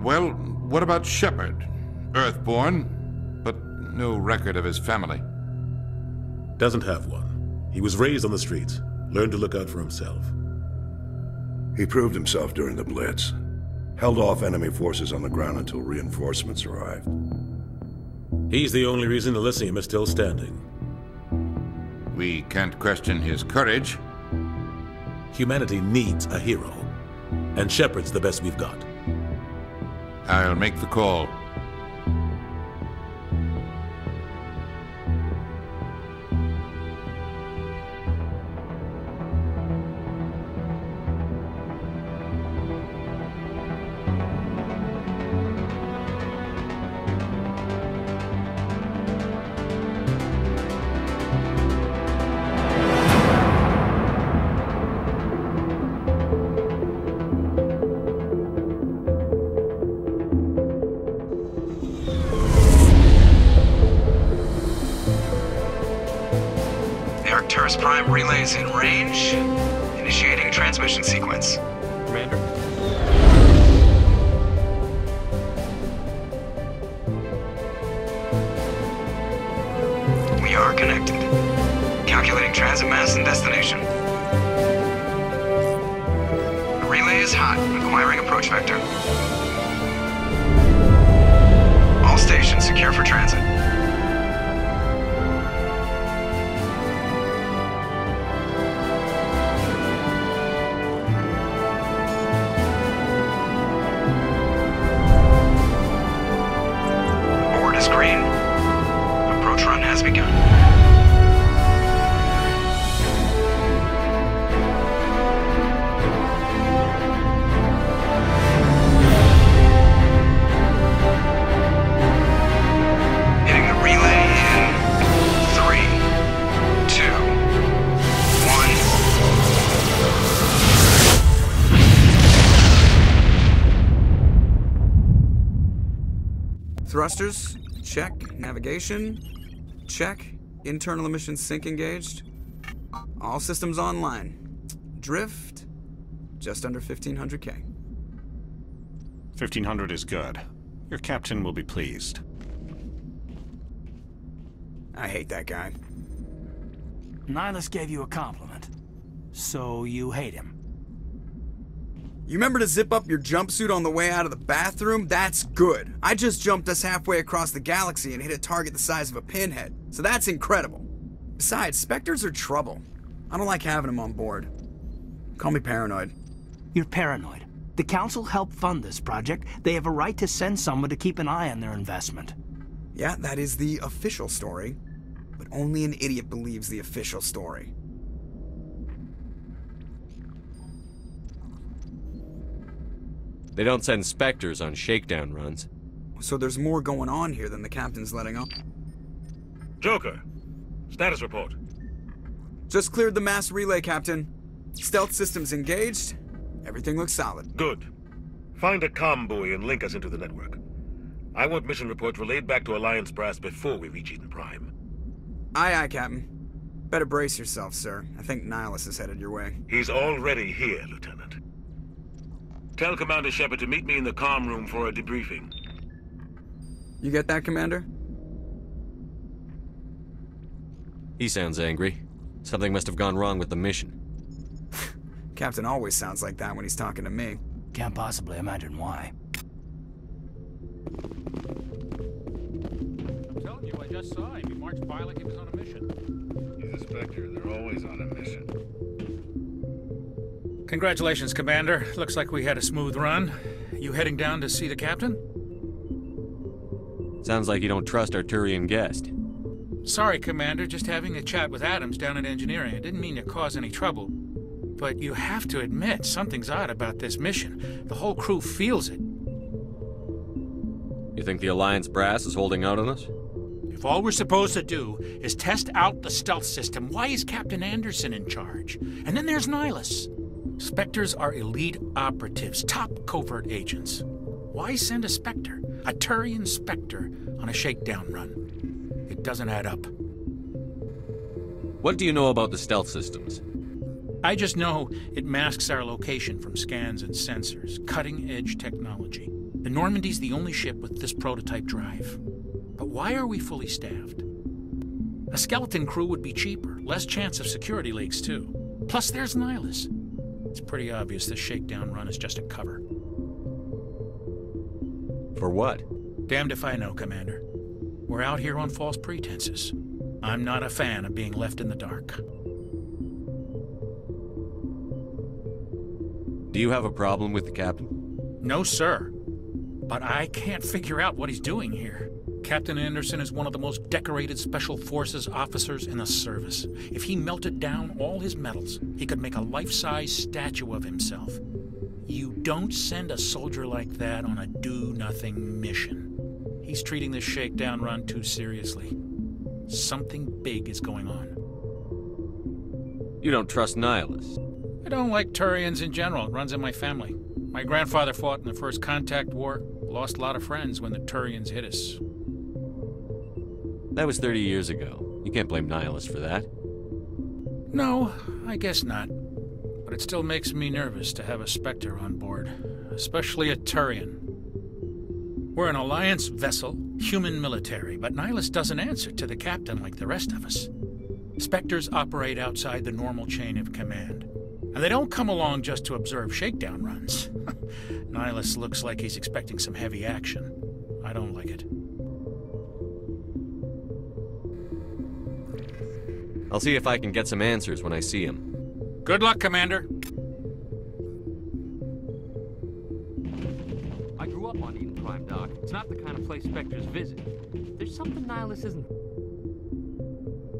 Well, what about Shepard? Earthborn, but no record of his family. Doesn't have one. He was raised on the streets, learned to look out for himself. He proved himself during the Blitz. Held off enemy forces on the ground until reinforcements arrived. He's the only reason Elysium is still standing. We can't question his courage. Humanity needs a hero, and Shepard's the best we've got. I'll make the call. Prime relays in range. Initiating transmission sequence. Commander? We are connected. Calculating transit mass and destination. The relay is hot, acquiring approach vector. All stations secure for transit. Thrusters, check. Navigation, check. Internal emission sync engaged. All systems online. Drift, just under 1500K. 1500 is good. Your captain will be pleased. I hate that guy. Nihilus gave you a compliment. So you hate him. You remember to zip up your jumpsuit on the way out of the bathroom? That's good. I just jumped us halfway across the galaxy and hit a target the size of a pinhead. So that's incredible. Besides, Spectres are trouble. I don't like having them on board. Call me paranoid. You're paranoid. The Council helped fund this project. They have a right to send someone to keep an eye on their investment. Yeah, that is the official story. But only an idiot believes the official story. They don't send Spectres on shakedown runs. So there's more going on here than the captain's letting on. Joker, status report. Just cleared the mass relay, Captain. Stealth systems engaged. Everything looks solid. Good. Find a comm buoy and link us into the network. I want mission reports relayed back to Alliance brass before we reach Eden Prime. Aye, aye, Captain. Better brace yourself, sir. I think Nihilus is headed your way. He's already here, Lieutenant. Tell Commander Shepard to meet me in the comm room for a debriefing. You get that, Commander? He sounds angry. Something must have gone wrong with the mission. Captain always sounds like that when he's talking to me. Can't possibly imagine why. I'm telling you, I just saw him. He marched by like he was on a mission. He's a Spectre. They're always on a mission. Congratulations, Commander. Looks like we had a smooth run. You heading down to see the captain? Sounds like you don't trust our Turian guest. Sorry, Commander. Just having a chat with Adams down at engineering. I didn't mean to cause any trouble. But you have to admit, something's odd about this mission. The whole crew feels it. You think the Alliance brass is holding out on us? If all we're supposed to do is test out the stealth system, why is Captain Anderson in charge? And then there's Nihilus. Spectres are elite operatives, top covert agents. Why send a Spectre, a Turian Spectre, on a shakedown run? It doesn't add up. What do you know about the stealth systems? I just know it masks our location from scans and sensors. Cutting-edge technology. The Normandy's the only ship with this prototype drive. But why are we fully staffed? A skeleton crew would be cheaper, less chance of security leaks too. Plus there's Nihilus. It's pretty obvious this shakedown run is just a cover. For what? Damned if I know, Commander. We're out here on false pretenses. I'm not a fan of being left in the dark. Do you have a problem with the captain? No, sir. But I can't figure out what he's doing here. Captain Anderson is one of the most decorated Special Forces officers in the service. If he melted down all his medals, he could make a life-size statue of himself. You don't send a soldier like that on a do-nothing mission. He's treating this shakedown run too seriously. Something big is going on. You don't trust Nihilus? I don't like Turians in general. It runs in my family. My grandfather fought in the First Contact War. Lost a lot of friends when the Turians hit us. That was 30 years ago. You can't blame Nihilus for that. No, I guess not. But it still makes me nervous to have a Spectre on board, especially a Turian. We're an Alliance vessel, human military, but Nihilus doesn't answer to the captain like the rest of us. Spectres operate outside the normal chain of command. And they don't come along just to observe shakedown runs. Nihilus looks like he's expecting some heavy action. I don't like it. I'll see if I can get some answers when I see him. Good luck, Commander. I grew up on Eden Prime, Doc. It's not the kind of place Spectres visit. There's something Nihilus isn't...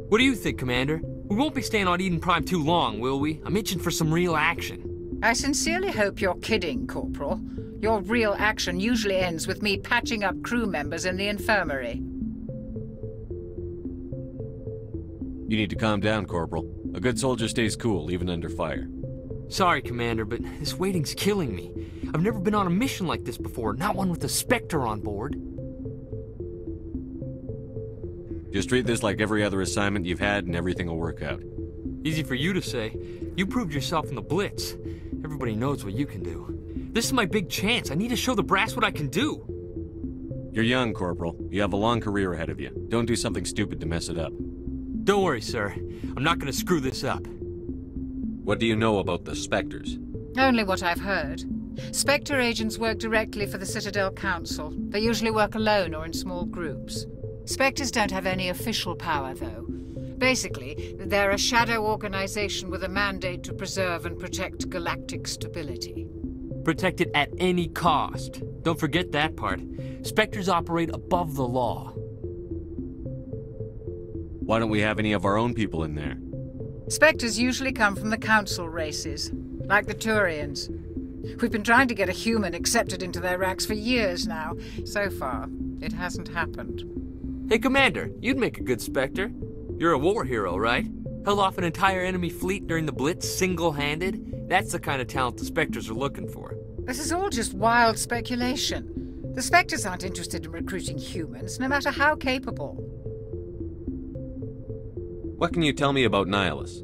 What do you think, Commander? We won't be staying on Eden Prime too long, will we? I'm itching for some real action. I sincerely hope you're kidding, Corporal. Your real action usually ends with me patching up crew members in the infirmary. You need to calm down, Corporal. A good soldier stays cool, even under fire. Sorry, Commander, but this waiting's killing me. I've never been on a mission like this before, not one with a Spectre on board. Just treat this like every other assignment you've had and everything will work out. Easy for you to say. You proved yourself in the Blitz. Everybody knows what you can do. This is my big chance. I need to show the brass what I can do. You're young, Corporal. You have a long career ahead of you. Don't do something stupid to mess it up. Don't worry, sir. I'm not going to screw this up. What do you know about the Spectres? Only what I've heard. Spectre agents work directly for the Citadel Council. They usually work alone or in small groups. Spectres don't have any official power, though. Basically, they're a shadow organization with a mandate to preserve and protect galactic stability. Protect it at any cost. Don't forget that part. Spectres operate above the law. Why don't we have any of our own people in there? Spectres usually come from the Council races, like the Turians. We've been trying to get a human accepted into their ranks for years now. So far, it hasn't happened. Hey, Commander, you'd make a good Spectre. You're a war hero, right? Held off an entire enemy fleet during the Blitz single-handed? That's the kind of talent the Spectres are looking for. This is all just wild speculation. The Spectres aren't interested in recruiting humans, no matter how capable. What can you tell me about Nihilus?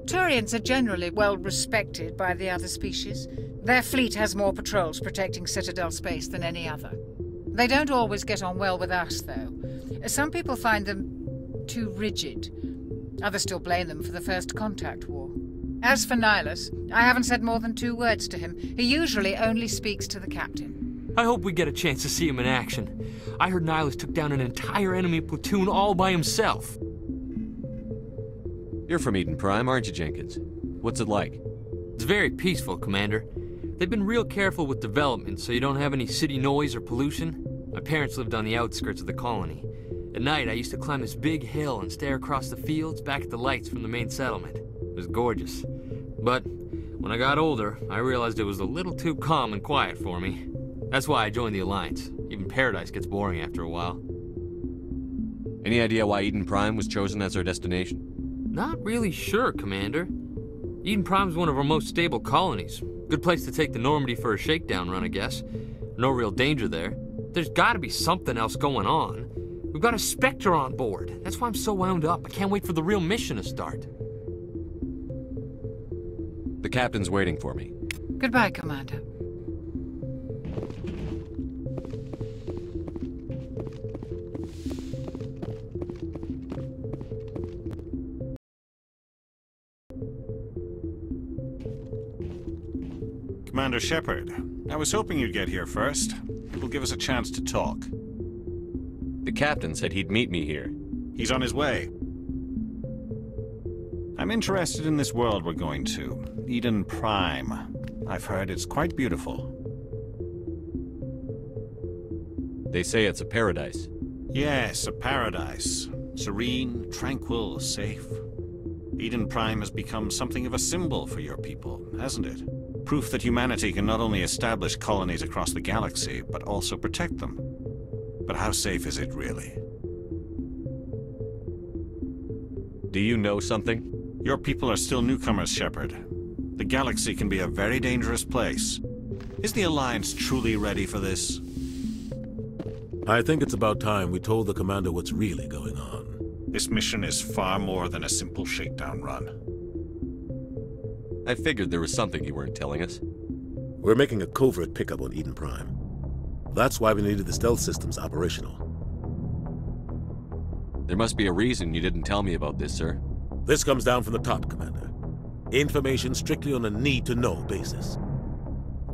Turians are generally well respected by the other species. Their fleet has more patrols protecting Citadel space than any other. They don't always get on well with us, though. Some people find them too rigid. Others still blame them for the First Contact War. As for Nihilus, I haven't said more than 2 words to him. He usually only speaks to the captain. I hope we get a chance to see him in action. I heard Nihilus took down an entire enemy platoon all by himself. You're from Eden Prime, aren't you, Jenkins? What's it like? It's very peaceful, Commander. They've been real careful with development, so you don't have any city noise or pollution. My parents lived on the outskirts of the colony. At night, I used to climb this big hill and stare across the fields back at the lights from the main settlement. It was gorgeous. But when I got older, I realized it was a little too calm and quiet for me. That's why I joined the Alliance. Even Paradise gets boring after a while. Any idea why Eden Prime was chosen as our destination? Not really sure, Commander. Eden Prime's one of our most stable colonies. Good place to take the Normandy for a shakedown run, I guess. No real danger there. There's gotta be something else going on. We've got a Spectre on board. That's why I'm so wound up. I can't wait for the real mission to start. The captain's waiting for me. Goodbye, Commander. Commander Shepard, I was hoping you'd get here first. It will give us a chance to talk. The captain said he'd meet me here. He's on his way. I'm interested in this world we're going to, Eden Prime. I've heard it's quite beautiful. They say it's a paradise. Yes, a paradise. Serene, tranquil, safe. Eden Prime has become something of a symbol for your people, hasn't it? Proof that humanity can not only establish colonies across the galaxy, but also protect them. But how safe is it, really? Do you know something? Your people are still newcomers, Shepard. The galaxy can be a very dangerous place. Is the Alliance truly ready for this? I think it's about time we told the Commander what's really going on. This mission is far more than a simple shakedown run. I figured there was something you weren't telling us. We're making a covert pickup on Eden Prime. That's why we needed the stealth systems operational. There must be a reason you didn't tell me about this, sir. This comes down from the top, Commander. Information strictly on a need-to-know basis.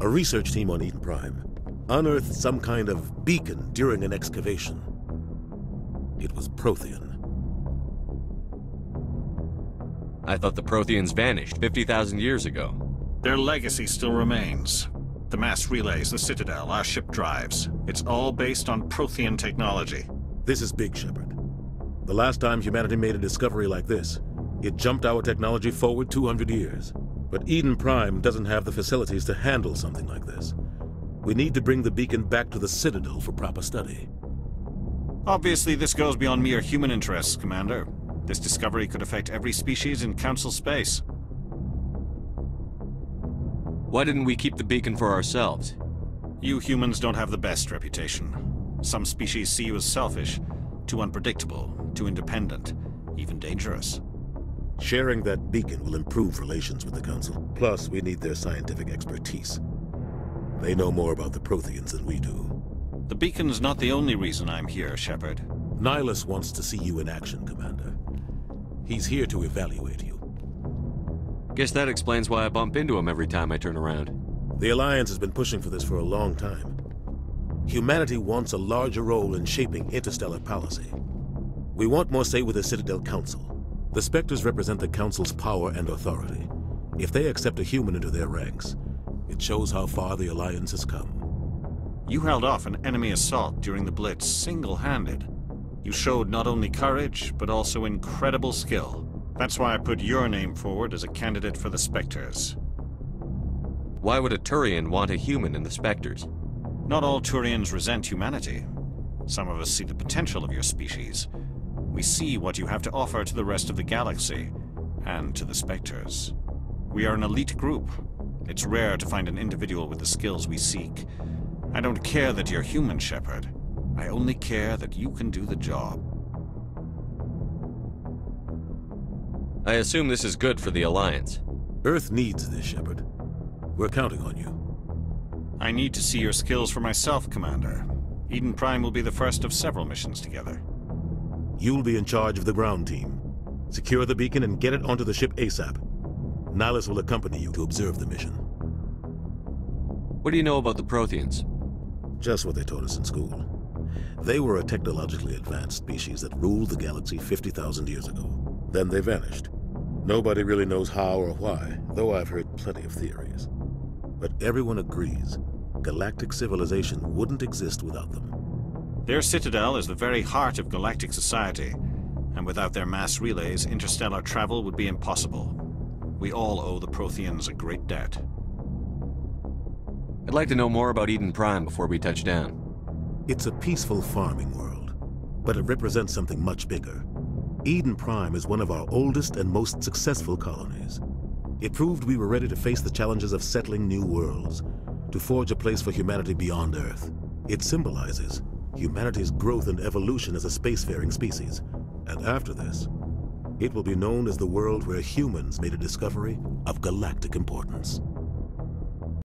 A research team on Eden Prime unearthed some kind of beacon during an excavation. It was Prothean. I thought the Protheans vanished 50,000 years ago. Their legacy still remains. The mass relays, the Citadel, our ship drives. It's all based on Prothean technology. This is big, Shepard. The last time humanity made a discovery like this, it jumped our technology forward 200 years. But Eden Prime doesn't have the facilities to handle something like this. We need to bring the beacon back to the Citadel for proper study. Obviously, this goes beyond mere human interests, Commander. This discovery could affect every species in Council space. Why didn't we keep the beacon for ourselves? You humans don't have the best reputation. Some species see you as selfish, too unpredictable, too independent, even dangerous. Sharing that beacon will improve relations with the Council. Plus, we need their scientific expertise. They know more about the Protheans than we do. The beacon's not the only reason I'm here, Shepard. Nihilus wants to see you in action, Commander. He's here to evaluate you. Guess that explains why I bump into him every time I turn around. The Alliance has been pushing for this for a long time. Humanity wants a larger role in shaping interstellar policy. We want more say with the Citadel Council. The Spectres represent the Council's power and authority. If they accept a human into their ranks, it shows how far the Alliance has come. You held off an enemy assault during the Blitz single-handed. You showed not only courage, but also incredible skill. That's why I put your name forward as a candidate for the Spectres. Why would a Turian want a human in the Spectres? Not all Turians resent humanity. Some of us see the potential of your species. We see what you have to offer to the rest of the galaxy, and to the Spectres. We are an elite group. It's rare to find an individual with the skills we seek. I don't care that you're human, Shepard. I only care that you can do the job. I assume this is good for the Alliance. Earth needs this, Shepard. We're counting on you. I need to see your skills for myself, Commander. Eden Prime will be the first of several missions together. You'll be in charge of the ground team. Secure the beacon and get it onto the ship ASAP. Nihilus will accompany you to observe the mission. What do you know about the Protheans? Just what they taught us in school. They were a technologically advanced species that ruled the galaxy 50,000 years ago. Then they vanished. Nobody really knows how or why, though I've heard plenty of theories. But everyone agrees, galactic civilization wouldn't exist without them. Their citadel is the very heart of galactic society, and without their mass relays, interstellar travel would be impossible. We all owe the Protheans a great debt. I'd like to know more about Eden Prime before we touch down. It's a peaceful farming world, but it represents something much bigger. Eden Prime is one of our oldest and most successful colonies. It proved we were ready to face the challenges of settling new worlds, to forge a place for humanity beyond Earth. It symbolizes humanity's growth and evolution as a spacefaring species. And after this, it will be known as the world where humans made a discovery of galactic importance.